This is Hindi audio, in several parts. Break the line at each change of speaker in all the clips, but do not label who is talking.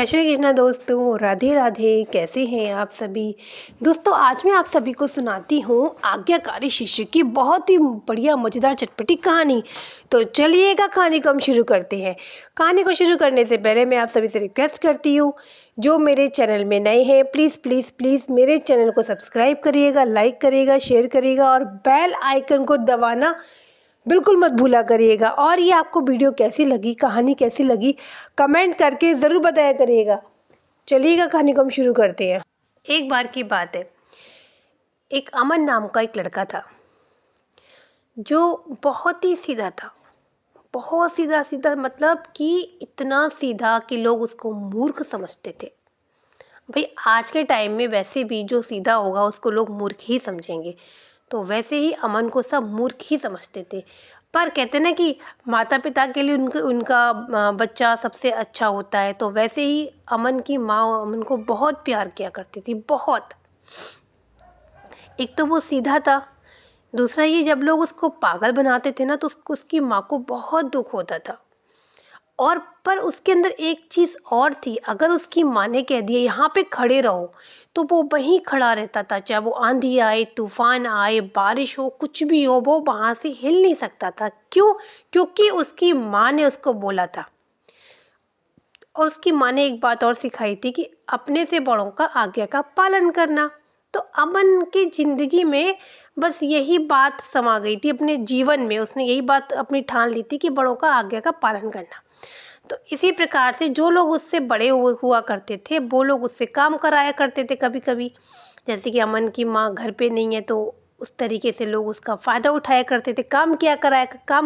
जय श्री कृष्णा दोस्तों, राधे राधे। कैसे हैं आप सभी दोस्तों? आज मैं आप सभी को सुनाती हूँ आज्ञाकारी शिष्य की बहुत ही बढ़िया मज़ेदार चटपटी कहानी। तो चलिएगा कहानी को हम शुरू करते हैं। कहानी को शुरू करने से पहले मैं आप सभी से रिक्वेस्ट करती हूँ, जो मेरे चैनल में नए हैं प्लीज़ प्लीज़ प्लीज़ मेरे चैनल को सब्सक्राइब करिएगा, लाइक करिएगा, शेयर करिएगा और बेल आइकन को दबाना बिल्कुल मत भूला करिएगा। और ये आपको वीडियो कैसी लगी, कहानी कैसी लगी, कमेंट करके ज़रूर बताया करिएगा। चलिएगा कहानी को हम शुरू करते हैं। एक बार की बात है, एक अमन नाम का एक लड़का था जो बहुत ही सीधा था। बहुत सीधा सीधा मतलब कि इतना सीधा कि लोग उसको मूर्ख समझते थे। भाई आज के टाइम में वैसे भी जो सीधा होगा उसको लोग मूर्ख ही समझेंगे, तो वैसे ही अमन को सब मूर्ख ही समझते थे। पर कहते ना कि माता पिता के लिए उनका बच्चा सबसे अच्छा होता है, तो वैसे ही अमन की माँ अमन को बहुत प्यार किया करती थी, बहुत। एक तो वो सीधा था, दूसरा ये जब लोग उसको पागल बनाते थे ना तो उसकी माँ को बहुत दुख होता था। और पर उसके अंदर एक चीज़ और थी, अगर उसकी माँ ने कह दिया यहाँ पे खड़े रहो तो वो वहीं खड़ा रहता था। चाहे वो आंधी आए, तूफान आए, बारिश हो, कुछ भी हो, वो वहाँ से हिल नहीं सकता था। क्यों? क्योंकि उसकी माँ ने उसको बोला था। और उसकी माँ ने एक बात और सिखाई थी कि अपने से बड़ों का आज्ञा का पालन करना। तो अमन की जिंदगी में बस यही बात समा गई थी, अपने जीवन में उसने यही बात अपनी ठान ली थी कि बड़ों का आज्ञा का पालन करना। तो इसी प्रकार से जो लोग उससे बड़े हुआ करते थे वो लोग उससे काम कराया करते थे कभी कभी। जैसे कि अमन की माँ घर पे नहीं है तो उस तरीके से लोग उसका फ़ायदा उठाया करते थे, काम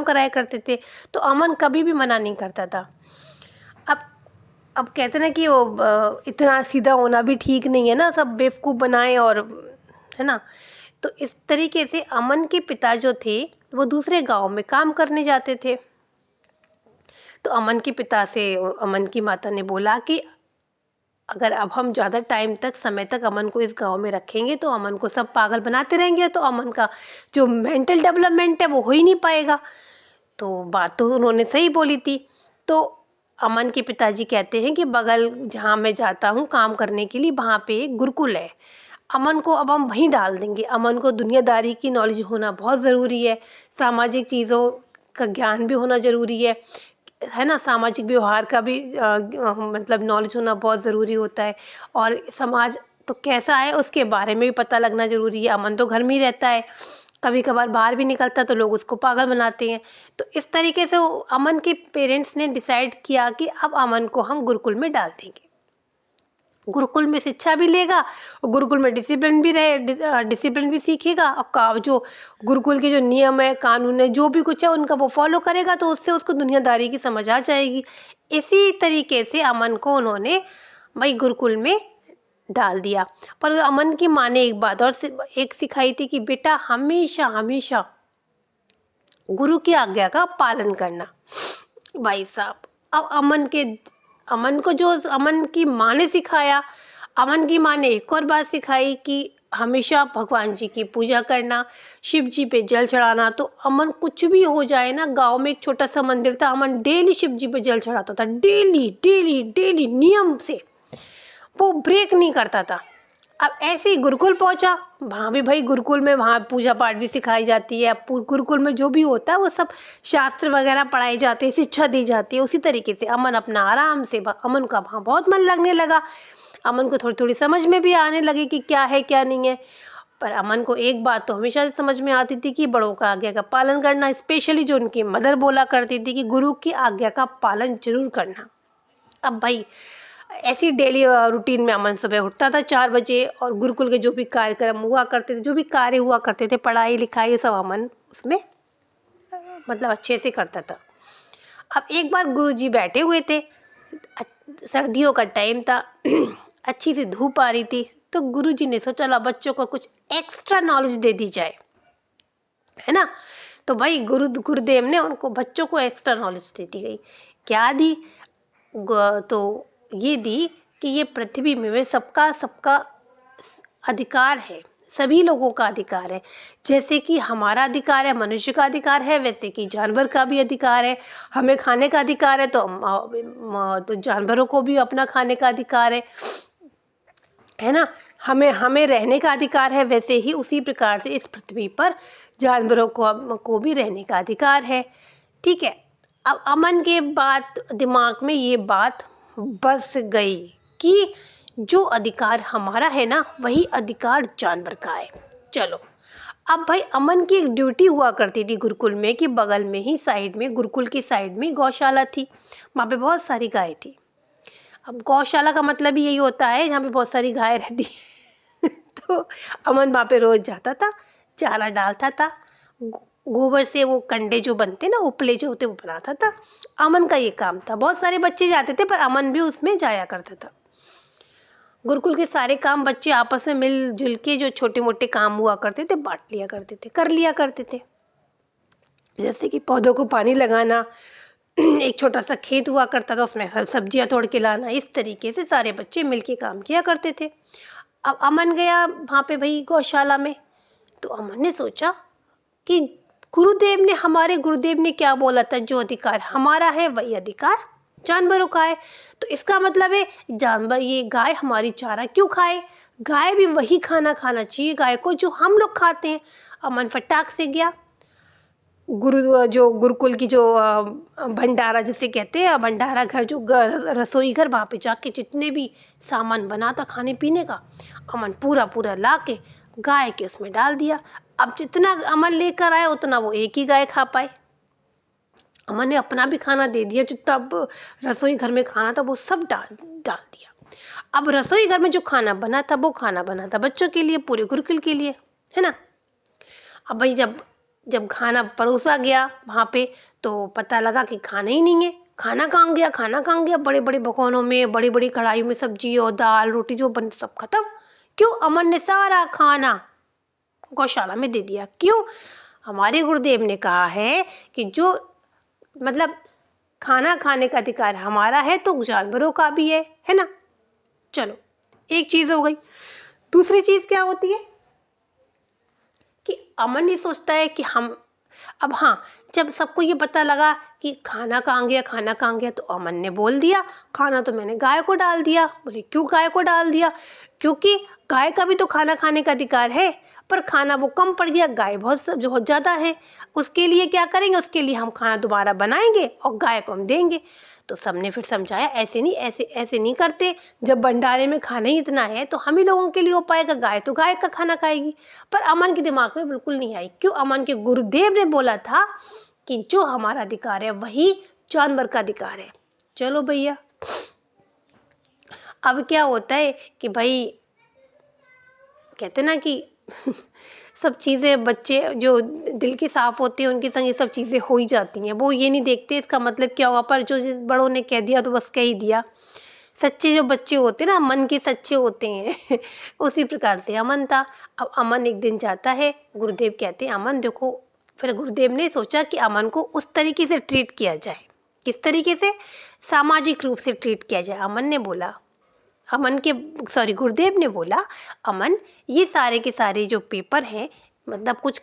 कराया करते थे। तो अमन कभी भी मना नहीं करता था। अब अब कहते ना कि वो इतना सीधा होना भी ठीक नहीं है ना, सब बेवकूफ़ बनाए और, है ना। तो इस तरीके से अमन के पिता जो थे वो दूसरे गांव में काम करने जाते थे। तो अमन के पिता से अमन की माता ने बोला कि अगर अब हम ज़्यादा टाइम तक समय तक अमन को इस गांव में रखेंगे तो अमन को सब पागल बनाते रहेंगे, तो अमन का जो मेंटल डेवलपमेंट है वो हो ही नहीं पाएगा। तो बात तो उन्होंने सही बोली थी। तो अमन के पिताजी कहते हैं कि बगल जहाँ मैं जाता हूँ काम करने के लिए वहाँ पे एक गुरुकुल है, अमन को अब हम वहीं डाल देंगे। अमन को दुनियादारी की नॉलेज होना बहुत ज़रूरी है, सामाजिक चीज़ों का ज्ञान भी होना ज़रूरी है ना। सामाजिक व्यवहार का भी मतलब नॉलेज होना बहुत ज़रूरी होता है। और समाज तो कैसा है उसके बारे में भी पता लगना ज़रूरी है। अमन तो घर में ही रहता है, कभी कभार बाहर भी निकलता तो लोग उसको पागल बनाते हैं। तो इस तरीके से अमन के पेरेंट्स ने डिसाइड किया कि अब अमन को हम गुरुकुल में डाल देंगे। गुरुकुल में शिक्षा भी लेगा और गुरुकुल में डिसिप्लिन भी सीखेगा। और जो गुरुकुल के जो नियम है, कानून है, जो भी कुछ है उनका वो फॉलो करेगा, तो उससे उसको दुनियादारी की समझ आ जाएगी। इसी तरीके से अमन को उन्होंने वही गुरुकुल में डाल दिया। पर अमन की माँ ने एक बात और एक सिखाई थी कि बेटा हमेशा हमेशा गुरु की आज्ञा का पालन करना। भाई साहब, अब अमन को जो अमन की माँ ने सिखाया, अमन की माँ ने एक और बात सिखाई कि हमेशा भगवान जी की पूजा करना, शिव जी पे जल चढ़ाना। तो अमन कुछ भी हो जाए ना, गांव में एक छोटा सा मंदिर था, अमन डेली शिव जी पे जल चढ़ाता था, डेली डेली डेली नियम से, वो ब्रेक नहीं करता था। अब ऐसे ही गुरुकुल पहुंचा, वहाँ भी भाई गुरुकुल में वहाँ पूजा पाठ भी सिखाई जाती है। अब गुरुकुल में जो भी होता है वो सब शास्त्र वगैरह पढ़ाए जाते हैं, शिक्षा दी जाती है। उसी तरीके से अमन अपना आराम से, अमन का वहाँ बहुत मन लगने लगा। अमन को थोड़ी थोड़ी समझ में भी आने लगी कि क्या है क्या नहीं है। पर अमन को एक बात तो हमेशा से समझ में आती थी कि बड़ों का आज्ञा का पालन करना, स्पेशली जो उनकी मदर बोला करती थी कि गुरु की आज्ञा का पालन जरूर करना। अब भाई ऐसी डेली रूटीन में अमन सुबह उठता था 4 बजे, और गुरुकुल के जो भी कार्यक्रम हुआ करते थे, जो भी कार्य हुआ करते थे, पढ़ाई लिखाई सब अमन उसमें मतलब अच्छे से करता था। अब एक बार गुरुजी बैठे हुए थे, सर्दियों का टाइम था, अच्छी सी धूप आ रही थी, तो गुरुजी ने सोचा ला बच्चों को कुछ एक्स्ट्रा नॉलेज दे दी जाए, है ना। तो भाई गुरुदेव ने उनको बच्चों को एक्स्ट्रा नॉलेज दे दी गई। क्या दी? तो ये दी कि ये पृथ्वी में सबका सबका अधिकार है, सभी लोगों का अधिकार है। जैसे कि हमारा अधिकार है, मनुष्य का अधिकार है, वैसे कि जानवर का भी अधिकार है। हमें खाने का अधिकार है तो तो जानवरों को भी अपना खाने का अधिकार है ना। हमें हमें रहने का अधिकार है, वैसे ही उसी प्रकार से इस पृथ्वी पर जानवरों को भी रहने का अधिकार है। ठीक है। अब अमन के बात दिमाग में ये बात बस गई कि जो अधिकार हमारा है ना, वही अधिकार जानवर का है। चलो, अब भाई अमन की एक ड्यूटी हुआ करती थी गुरुकुल में कि बगल में ही साइड में, गुरुकुल की साइड में गौशाला थी। वहाँ पे बहुत सारी गाय थी। अब गौशाला का मतलब ही यही होता है जहाँ पे बहुत सारी गाय रहती है। तो अमन वहाँ पे रोज जाता था, चारा डालता था, गोबर से वो कंडे जो बनते ना, उपले जो होते, वो बनाता था। अमन का ये काम था। बहुत सारे बच्चे जाते थे पर अमन भी उसमें जाया करता था। गुरुकुल के सारे काम बच्चे आपस में मिलजुल के, जो छोटे मोटे काम हुआ करते थे, बांट लिया करते थे, कर लिया करते थे। जैसे कि पौधों को पानी लगाना, एक छोटा सा खेत हुआ करता था, उसमें हर सब्जियां तोड़ के लाना, इस तरीके से सारे बच्चे मिलके काम किया करते थे। अब अमन गया वहां पे भाई गौशाला में, तो अमन ने सोचा कि हमारे गुरुदेव ने क्या बोला था, जो अधिकार हमारा है वही अधिकार जानवरों का है। तो इसका मतलब है जानवर, ये गाय हमारी चारा क्यों खाए, गाय भी वही खाना खाना चाहिए गाय को जो हम लोग खाते हैं। अमन फटाक से गया गुरुकुल की जो भंडारा जिसे कहते हैं, भंडारा घर, जो रसोई घर, वहां पे जाके जितने भी सामान बना था खाने पीने का, अमन पूरा पूरा ला के गाय के उसमें डाल दिया। अब जितना अमन लेकर आया उतना वो एक ही गाय खा पाए। अमन ने अपना भी खाना दे दिया, जो तब रसोई घर में खाना था वो सब डाल डाल दिया। अब रसोई घर में जो खाना बना था वो खाना बना था बच्चों के लिए, पूरे गुरुकुल के लिए, है ना। अब भाई जब जब खाना परोसा गया वहां पे, तो पता लगा कि खाना ही नहीं है। खाना कहाँ गया, खाना कहाँ गया, बड़े बड़े भगोनों में, बड़ी बड़ी कढ़ाई में सब्जी और दाल रोटी जो बन, सब खत्म। क्यों? अमन ने सारा खाना गौशाला में दे दिया। क्यों? हमारे गुरुदेव ने कहा है कि जो मतलब खाना खाने का अधिकार हमारा है तो जानवरों का भी है ना। चलो, एक चीज हो गई। दूसरी चीज क्या होती है कि अमन ये सोचता है कि हम, अब हाँ, जब सबको ये पता लगा कि खाना कहाँ गया, खाना कहाँ गया, तो अमन ने बोल दिया खाना तो मैंने गाय को डाल दिया। बोले क्यों गाय को डाल दिया? क्योंकि गाय का भी तो खाना खाने का अधिकार है, पर खाना वो कम पड़ गया, गाय बहुत ज्यादा है। उसके लिए क्या करेंगे, उसके लिए हम खाना दोबारा बनाएंगे और गाय को हम देंगे। तो सबने फिर समझाया ऐसे नहीं, ऐसे नहीं करते। जब भंडारे में खाना ही इतना है तो हम ही लोगों के लिए हो पाएगा, गाय तो गाय का खाना खाएगी। पर अमन के दिमाग में बिल्कुल नहीं आई। क्यों? अमन के गुरुदेव ने बोला था कि जो हमारा अधिकार है वही जानवर का अधिकार है। चलो भैया, अब क्या होता है कि भाई कहते ना कि सब चीजें, बच्चे जो दिल के साफ होते हैं उनके संग ये सब चीजें हो ही जाती हैं। वो ये नहीं देखते इसका मतलब क्या हुआ, पर जो जिस बड़ों ने कह दिया तो बस कह ही दिया। सच्चे जो बच्चे होते हैं ना, मन के सच्चे होते हैं। उसी प्रकार से अमन था। अब अमन एक दिन जाता है, गुरुदेव कहते हैं अमन देखो, फिर गुरुदेव ने सोचा कि अमन को उस तरीके से ट्रीट किया जाए। किस तरीके से? सामाजिक रूप से ट्रीट किया जाए। गुरुदेव ने बोला अमन, ये सारे के सारे जो पेपर हैं, मतलब कुछ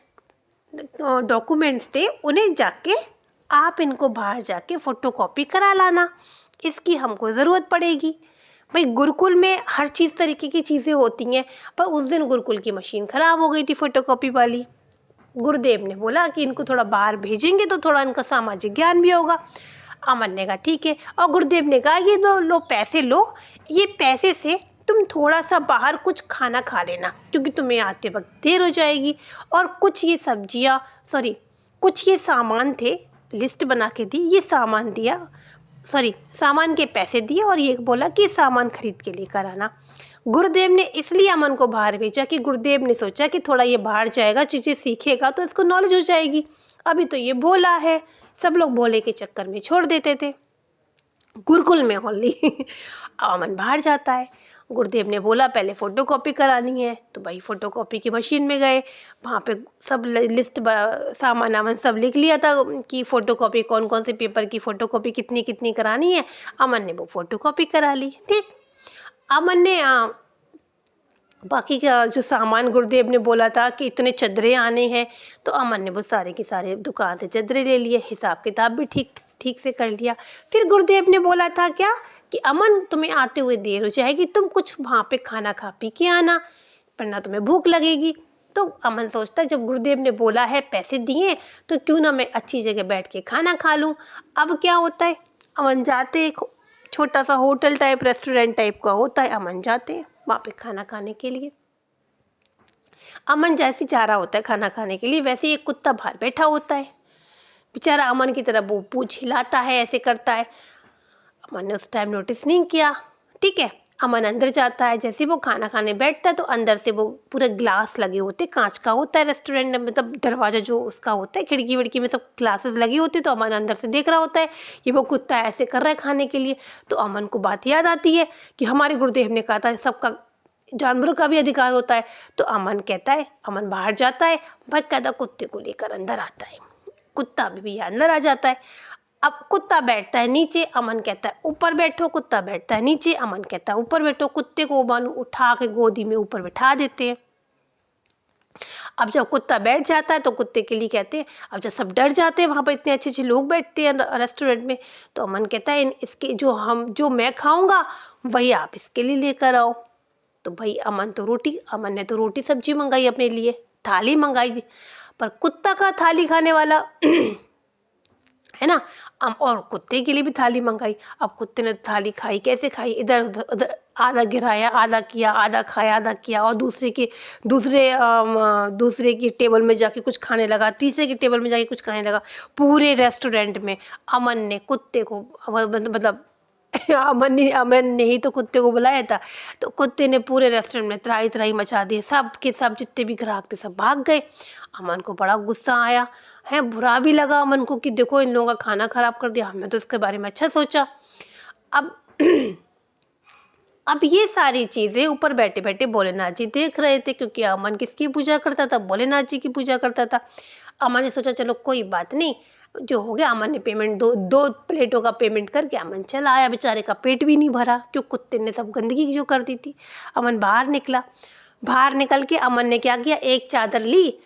डॉक्यूमेंट्स थे, उन्हें जाके आप इनको बाहर जाके फोटोकॉपी करा लाना, इसकी हमको जरूरत पड़ेगी। भाई गुरुकुल में हर चीज तरीके की चीजें होती हैं, पर उस दिन गुरुकुल की मशीन खराब हो गई थी फोटोकॉपी वाली। गुरुदेव ने बोला कि इनको थोड़ा बाहर भेजेंगे तो थोड़ा इनका सामाजिक ज्ञान भी होगा। अमन ने कहा ठीक है, और गुरुदेव ने कहा ये लो पैसे लो, ये पैसे से तुम थोड़ा सा बाहर कुछ खाना खा लेना, क्योंकि तुम्हें आते वक्त देर हो जाएगी। और कुछ ये सामान थे, लिस्ट बना के दी, ये सामान दिया, सामान के पैसे दिए और ये बोला कि सामान खरीद के लेकर आना। गुरुदेव ने इसलिए अमन को बाहर भेजा कि गुरुदेव ने सोचा कि थोड़ा ये बाहर जाएगा, चीजें सीखेगा तो इसको नॉलेज हो जाएगी। अभी तो ये भोला है, सब लोग भोले के चक्कर में छोड़ देते थे गुरुकुल में होली। अमन बाहर जाता है। गुरुदेव ने बोला पहले फोटोकॉपी करानी है, तो भाई फोटोकॉपी की मशीन में गए। वहां पे सब लिस्ट, सामान अमन सब लिख लिया था कि फोटोकॉपी कौन कौन से पेपर की फोटोकॉपी कितनी कितनी करानी है। अमन ने वो फोटोकॉपी करा ली। ठीक, अमन ने बाकी का जो सामान गुरुदेव ने बोला था कि इतने चदरे आने हैं, तो अमन ने वो सारे के सारे दुकान से चदरे ले लिए, हिसाब किताब भी ठीक ठीक से कर लिया। फिर गुरुदेव ने बोला था क्या कि अमन तुम्हें आते हुए देर हो जाएगी, तुम कुछ वहाँ पे खाना खा पी के आना, वरना तुम्हें भूख लगेगी। तो अमन सोचता है जब गुरुदेव ने बोला है, पैसे दिए, तो क्यों ना मैं अच्छी जगह बैठ के खाना खा लूँ। अब क्या होता है, अमन जाते, एक छोटा सा होटल टाइप रेस्टोरेंट टाइप का होता है, अमन जाते हैं वहाँ पे खाना खाने के लिए। अमन जैसे जा रहा होता है खाना खाने के लिए, वैसे एक कुत्ता बाहर बैठा होता है। बेचारा अमन की तरफ वो पूंछ हिलाता है, ऐसे करता है। अमन ने उस टाइम नोटिस नहीं किया। ठीक है, अमन अंदर जाता है। जैसे वो खाना खाने बैठता है तो अंदर से वो पूरे ग्लास लगे होते, कांच का होता है रेस्टोरेंट में, मतलब दरवाजा जो उसका होता है, खिड़की विड़की में सब ग्लासेस लगी होती है। तो अमन अंदर से देख रहा होता है ये वो कुत्ता ऐसे कर रहा है खाने के लिए। तो अमन को बात याद आती है कि हमारे गुरुदेव ने कहा था सबका, जानवरों का भी अधिकार होता है। तो अमन कहता है, अमन बाहर जाता है, बाकायदा कुत्ते को लेकर अंदर आता है। कुत्ता भी अंदर आ जाता है। अब कुत्ता बैठता है नीचे, अमन कहता है ऊपर बैठो। कुत्ता बैठता है नीचे, अमन कहता है ऊपर बैठो। कुत्ते को अमन उठा के गोदी में ऊपर बैठा देते हैं। अब जब कुत्ता बैठ जाता है तो कुत्ते के लिए कहते हैं, अब जब सब डर जाते हैं, वहां पर इतने अच्छे अच्छे लोग बैठते हैं रेस्टोरेंट में, तो अमन कहता है इसके जो मैं खाऊंगा वही आप इसके लिए लेकर आओ। तो भाई अमन ने तो रोटी सब्जी मंगाई अपने लिए, थाली मंगाई, पर कुत्ता का थाली खाने वाला है ना। और कुत्ते के लिए भी थाली मंगाई। अब कुत्ते ने थाली खाई, कैसे खाई, इधर उधर उधर, आधा गिराया, आधा किया, आधा खाया, आधा किया, और दूसरे की टेबल में जाके कुछ खाने लगा, तीसरे की टेबल में जाके कुछ खाने लगा। पूरे रेस्टोरेंट में अमन ने कुत्ते को, मतलब अमन ने ही तो कुत्ते को बुलाया था। तो कुत्ते ने पूरे रेस्टोरेंट में त्राही त्राही मचा दी, सब के सब जितने भी ग्राहक थे सब भाग गए। अमन को बड़ा गुस्सा आया है, बुरा भी लगा अमन को कि देखो इन लोगों का खाना खराब कर दिया, हमने तो इसके बारे में अच्छा सोचा। अब अब ये सारी चीजें ऊपर बैठे बैठे भोलेनाथ जी देख रहे थे, क्योंकि अमन किसकी पूजा करता था, भोलेनाथ जी की पूजा करता था। अमन ने सोचा चलो कोई बात नहीं, जो हो गया। अमन ने पेमेंट दो प्लेटों का पेमेंट करके अमन चला आया। बेचारे का पेट भी नहीं भरा, क्यों, कुत्ते ने सब गंदगी जो कर दी थी। अमन बाहर निकला। बाहर निकल के अमन ने क्या किया, एक चादर ली,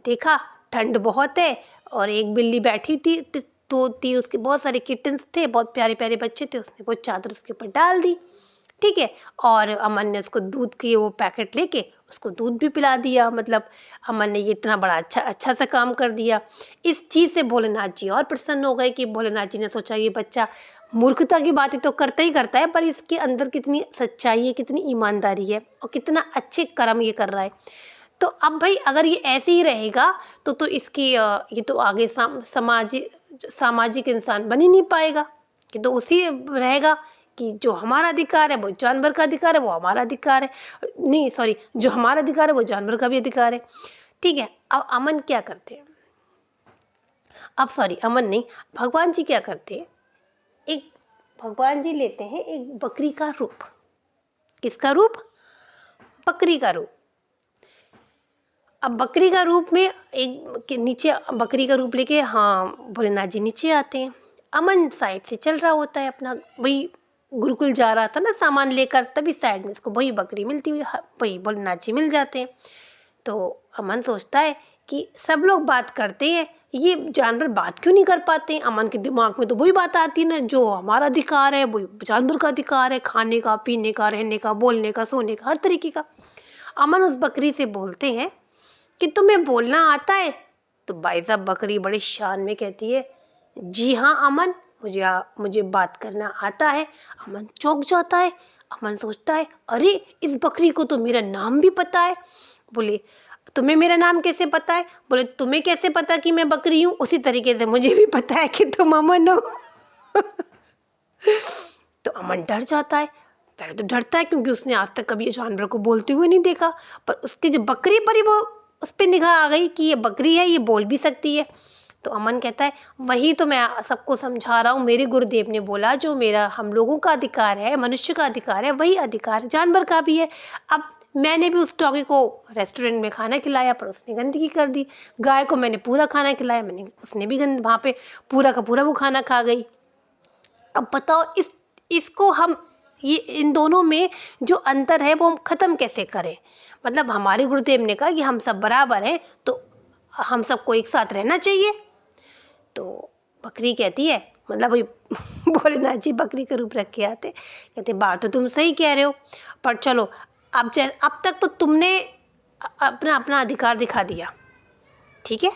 देखा ठंड बहुत है, और एक बिल्ली बैठी थी, तो थी उसके बहुत सारे किटन्स थे, बहुत प्यारे प्यारे बच्चे थे, उसने वो चादर उसके ऊपर डाल दी। ठीक है, और अमन ने उसको दूध की वो पैकेट लेके उसको दूध भी पिला दिया। मतलब अमन ने ये इतना बड़ा अच्छा सा काम कर दिया। इस चीज से भोलेनाथ जी और प्रसन्न हो गए कि भोलेनाथ जी ने सोचा ये बच्चा मूर्खता की बातें तो करता ही करता है, पर इसके अंदर कितनी सच्चाई है, कितनी ईमानदारी है, और कितना अच्छे कर्म ये कर रहा है। तो अब भाई अगर ये ऐसे ही रहेगा तो इसकी ये तो आगे सामाजिक इंसान बन ही नहीं पाएगा। कि तो उसी रहेगा कि जो हमारा अधिकार है वो जानवर का अधिकार है, वो हमारा अधिकार है, नहीं सॉरी, जो हमारा अधिकार है वो जानवर का भी अधिकार है। ठीक है, अब अमन क्या करते हैं, अब सॉरी अमन नहीं, भगवान जी क्या करते हैं, एक भगवान जी लेते हैं एक बकरी का रूप। किसका रूप, बकरी का रूप। अब बकरी का रूप में एक के नीचे बकरी का रूप लेके, हाँ, भोलेनाथ जी नीचे आते हैं। अमन साइड से चल रहा होता है अपना, वही गुरुकुल जा रहा था ना सामान लेकर, तभी साइड में इसको वही बकरी मिलती हुई, वही भोलेनाथ जी मिल जाते हैं। तो अमन सोचता है कि सब लोग बात करते हैं, ये जानवर बात क्यों नहीं कर पाते हैं। अमन के दिमाग में तो वही बात आती है ना, जो हमारा अधिकार है वही जानवर का अधिकार है, खाने का, पीने का, रहने का, बोलने का, सोने का, हर तरीके का। अमन उस बकरी से बोलते हैं कि तुम्हें बोलना आता है। तो भाई साहब बकरी बड़े शान में कहती है, जी हाँ अमन, मुझे बात करना आता है। अमन चौंक जाता है। अमन सोचता है अरे इस बकरी को तो मेरा नाम भी पता है। बोले तुम्हें मेरा नाम कैसे पता है। बोले तुम्हें कैसे पता कि मैं बकरी हूँ, उसी तरीके से मुझे भी पता है कि तुम अमन हो। तो अमन डर जाता है। पहले तो डरता है क्योंकि उसने आज तक कभी जानवर को बोलते हुए नहीं देखा, पर उसकी जो बकरी पर ही वो उस पर निगाह आ गई कि ये बकरी है, ये बोल भी सकती है। तो अमन कहता है वही तो मैं सबको समझा रहा हूँ, मेरे गुरुदेव ने बोला जो मेरा हम लोगों का अधिकार है, मनुष्य का अधिकार है, वही अधिकार जानवर का भी है। अब मैंने भी उस डॉगी को रेस्टोरेंट में खाना खिलाया, पर उसने गंदगी कर दी। गाय को मैंने पूरा खाना खिलाया, उसने भी वहां पे पूरा का पूरा वो खाना खा गई। अब बताओ इसको हम ये इन दोनों में जो अंतर है वो हम ख़त्म कैसे करें। मतलब हमारे गुरुदेव ने कहा कि हम सब बराबर हैं, तो हम सबको एक साथ रहना चाहिए। तो बकरी कहती है, मतलब वही भोलेनाथ जी बकरी का रूप रख के आते, कहते बात तो तुम सही कह रहे हो, पर चलो अब तक तो तुमने अपना अपना अधिकार दिखा दिया, ठीक है।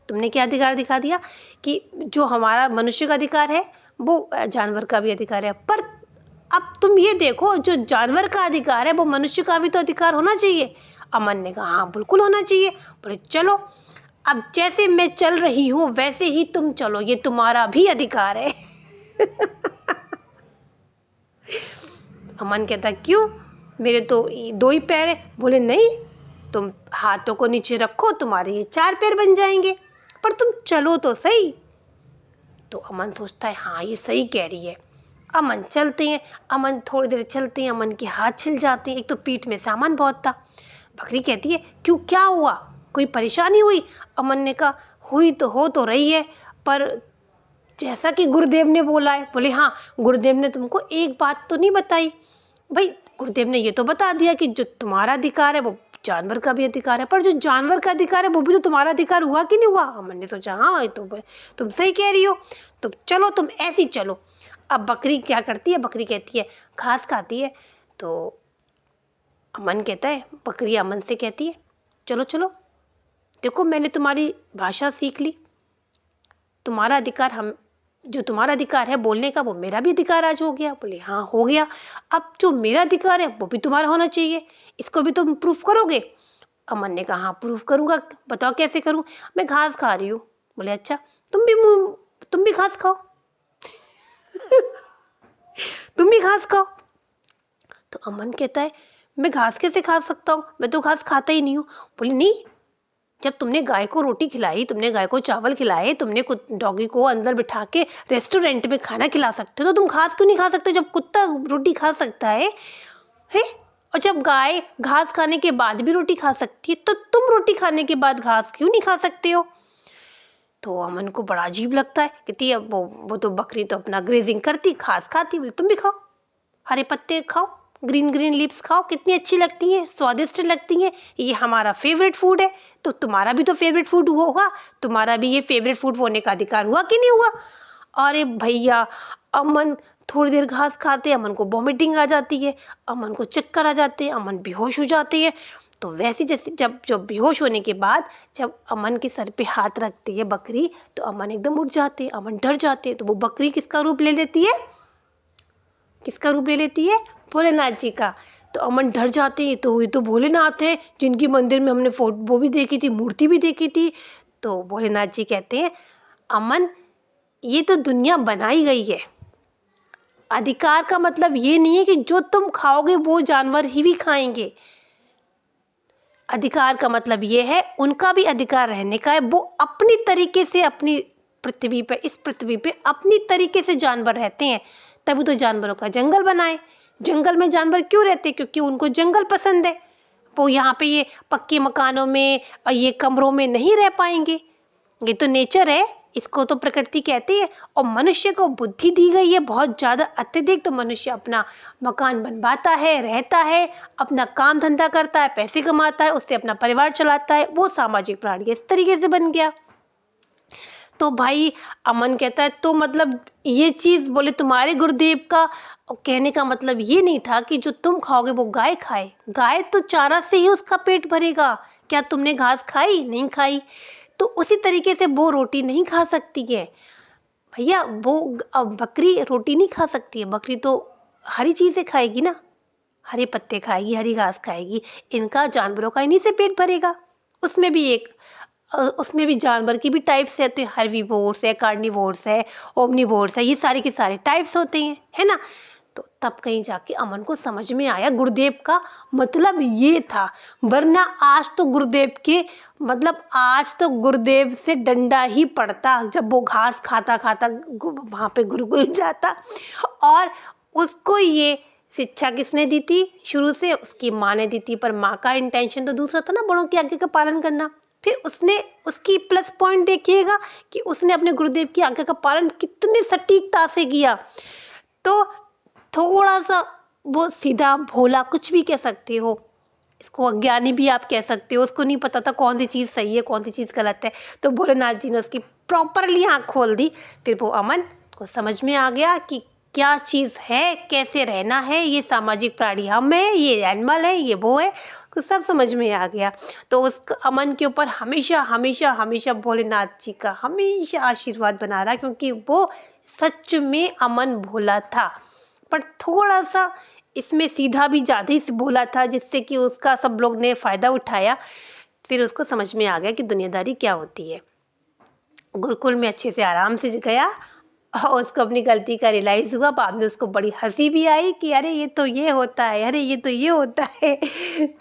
तुमने क्या अधिकार दिखा दिया कि जो हमारा मनुष्य का अधिकार है वो जानवर का भी अधिकार है, पर अब तुम ये देखो जो जानवर का अधिकार है वो मनुष्य का भी तो अधिकार होना चाहिए। अमन ने कहा हाँ बिल्कुल होना चाहिए। बोले चलो अब जैसे मैं चल रही हूँ वैसे ही तुम चलो, ये तुम्हारा भी अधिकार है। अमन कहता क्यों, मेरे तो दो ही पैर है। बोले नहीं, तुम हाथों को नीचे रखो, तुम्हारे ये 4 पैर बन जाएंगे, पर तुम चलो तो सही। तो अमन सोचता है हाँ ये सही कह रही है। अमन चलते हैं, अमन थोड़ी देर चलते हैं, अमन के हाथ छिल जाते हैं, एक तो पीठ में सामान बहुत था। बकरी कहती है क्यों, क्या हुआ, कोई परेशानी हुई। अमन ने कहा हुई तो हो तो रही है, पर जैसा कि गुरुदेव ने बोला है। बोले हाँ, गुरुदेव ने तुमको एक बात तो नहीं बताई। भाई गुरुदेव ने ये तो बता दिया कि जो तुम्हारा अधिकार है वो जानवर का भी अधिकार है, पर जो जानवर का अधिकार है वो भी तो तुम्हारा अधिकार हुआ कि नहीं हुआ। अमन ने सोचा हाँ ये तो तुम सही कह रही हो, तो चलो तुम ऐसी चलो। अब बकरी क्या करती है, बकरी कहती है घास खाती है। तो अमन कहता है, बकरी अमन से कहती है चलो चलो, देखो मैंने तुम्हारी भाषा सीख ली, तुम्हारा अधिकार हम जो तुम्हारा अधिकार है बोलने का वो मेरा भी अधिकार आज हो गया। बोले हाँ हो गया, अब जो मेरा अधिकार है वो भी तुम्हारा होना चाहिए, इसको भी तुम प्रूफ करोगे। अमन ने कहा हाँ प्रूफ करूंगा, बताओ कैसे करूं। मैं घास खा रही हूँ। बोले अच्छा, तुम भी घास खाओ। तुम भी घास खाओ। तो अमन कहता है मैं घास कैसे खा सकता हूँ, मैं तो घास खाता ही नहीं हूँ। बोले नहीं, जब तुमने गाय को रोटी खिलाई, तुमने गाय को चावल खिलाए, तुमने डॉगी को अंदर बिठा के रेस्टोरेंट में खाना खिला सकते हो, तो तुम घास क्यों नहीं खा सकते जब कुत्ता रोटी खा सकता है? और जब गाय घास खाने के बाद भी रोटी खा सकती है, तो तुम रोटी खाने के बाद घास क्यों नहीं खा सकते हो? तो अमन को बड़ा अजीब लगता है, कहती है वो तो बकरी तो अपना ग्रेजिंग करती, घास खाती। बोले तुम भी खाओ, हरे पत्ते खाओ, ग्रीन ग्रीन लीव्स खाओ, कितनी अच्छी लगती हैं, स्वादिष्ट लगती हैं, ये हमारा फेवरेट फूड है, तो तुम्हारा भी तो फेवरेट फूड होगा, तुम्हारा भी ये फेवरेट फूड होने का अधिकार हुआ कि नहीं हुआ? अरे भैया, अमन थोड़ी देर घास खाते, अमन को वॉमिटिंग आ जाती है, अमन को चक्कर आ जाते हैं, अमन बेहोश हो जाते हैं। तो वैसे जैसे जब बेहोश होने के बाद जब अमन के सर पे हाथ रखती है बकरी, तो अमन एकदम उठ जाते हैं, अमन डर जाते हैं। तो वो बकरी किसका रूप ले लेती है, किसका रूप ले लेती है? भोलेनाथ जी का। तो अमन डर जाते हैं, तो ये तो भोलेनाथ है जिनकी मंदिर में हमने वो भी देखी थी, मूर्ति भी देखी थी। तो भोलेनाथ जी कहते हैं अमन, ये तो दुनिया बनाई गई है, अधिकार का मतलब ये नहीं है कि जो तुम खाओगे वो जानवर ही भी खाएंगे। अधिकार का मतलब ये है उनका भी अधिकार रहने का है, वो अपनी तरीके से अपनी पृथ्वी पे, इस पृथ्वी पे अपनी तरीके से जानवर रहते हैं। तभी तो जानवरों का जंगल बनाए। जंगल में जानवर क्यों रहते हैं? क्योंकि उनको जंगल पसंद है। वो यहाँ पे ये पक्के मकानों में और ये कमरों में नहीं रह पाएंगे। ये तो नेचर है, इसको तो प्रकृति कहते हैं। और मनुष्य को बुद्धि दी गई है बहुत ज़्यादा अत्यधिक, तो मनुष्य अपना मकान बनवाता है, रहता है, अपना काम धंधा करता है, पैसे कमाता है, उससे अपना परिवार चलाता है, वो सामाजिक प्राणी इस तरीके से बन गया। तो भाई अमन कहता है तो मतलब ये चीज़, बोले तुम्हारे गुरुदेव का कहने का मतलब ये नहीं था कि जो तुम खाओगे वो गाय खाए। गाय तो चारा से ही उसका पेट भरेगा, क्या तुमने घास खाई? नहीं खाई। तो उसी तरीके से वो रोटी नहीं खा सकती है भैया, वो बकरी रोटी नहीं खा सकती है, बकरी तो हरी चीज़ें खाएगी ना, हरे पत्ते खाएगी, हरी घास खाएगी। इनका जानवरों का इन्हीं से पेट भरेगा। उसमें भी उसमें भी जानवर की भी टाइप्स है, तो हर्बीवोर्स है, कार्निवोर्स है, ओमनिवोर्स है, ये सारे के सारे टाइप्स होते हैं, है ना। तो तब कहीं जाके अमन को समझ में आया गुरुदेव का मतलब ये था, वरना आज तो गुरुदेव से डंडा ही पड़ता जब वो घास खाता खाता वहां पे गुरुकुल जाता। और उसको ये शिक्षा किसने दी थी? शुरू से उसकी माँ ने दी थी, पर माँ का इंटेंशन तो दूसरा था ना, बड़ों की आज्ञा का पालन करना। फिर उसने उसकी प्लस पॉइंट देखिएगा कि उसने अपने गुरुदेव की आज्ञा का पालन कितने सटीकता से किया। तो थोड़ा सा वो सीधा भोला कुछ भी कह सकते हो, इसको अज्ञानी भी आप कह सकते हो, उसको नहीं पता था कौन सी चीज़ सही है कौन सी चीज़ गलत है। तो भोलेनाथ जी ने उसकी प्रॉपरली आँख खोल दी। फिर वो अमन को समझ में आ गया कि क्या चीज़ है, कैसे रहना है, ये सामाजिक प्राणी हम है, ये एनिमल है, ये वो है, तो सब समझ में आ गया। तो उस अमन के ऊपर हमेशा हमेशा हमेशा भोलेनाथ जी का हमेशा आशीर्वाद बना रहा, क्योंकि वो सच में अमन भोला था। पर थोड़ा सा इसमें सीधा भी ज़्यादा ही बोला था, जिससे कि उसका सब लोग ने फ़ायदा उठाया। फिर उसको समझ में आ गया कि दुनियादारी क्या होती है। गुरुकुल में अच्छे से आराम से गया और उसको अपनी गलती का रियलाइज़ हुआ। बाद में उसको बड़ी हँसी भी आई कि अरे ये तो ये होता है, अरे ये तो ये होता है।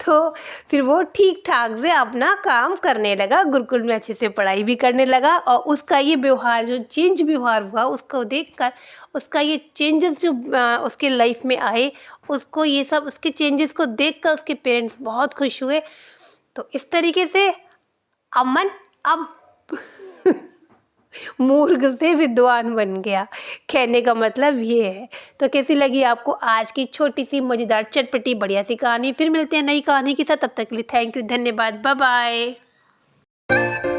तो फिर वो ठीक-ठाक से अपना काम करने लगा, गुरुकुल में अच्छे से पढ़ाई भी करने लगा और उसका ये व्यवहार जो चेंज व्यवहार हुआ उसको देखकर, उसका ये चेंजेस जो उसके लाइफ में आए, उसको ये सब उसके चेंजेस को देखकर उसके पेरेंट्स बहुत खुश हुए। तो इस तरीके से अमन अब मूर्ख से विद्वान बन गया। कहने का मतलब ये है। तो कैसी लगी आपको आज की छोटी सी मजेदार चटपटी बढ़िया सी कहानी। फिर मिलते हैं नई कहानी के साथ, तब तक के लिए थैंक यू, धन्यवाद, बाय बाय।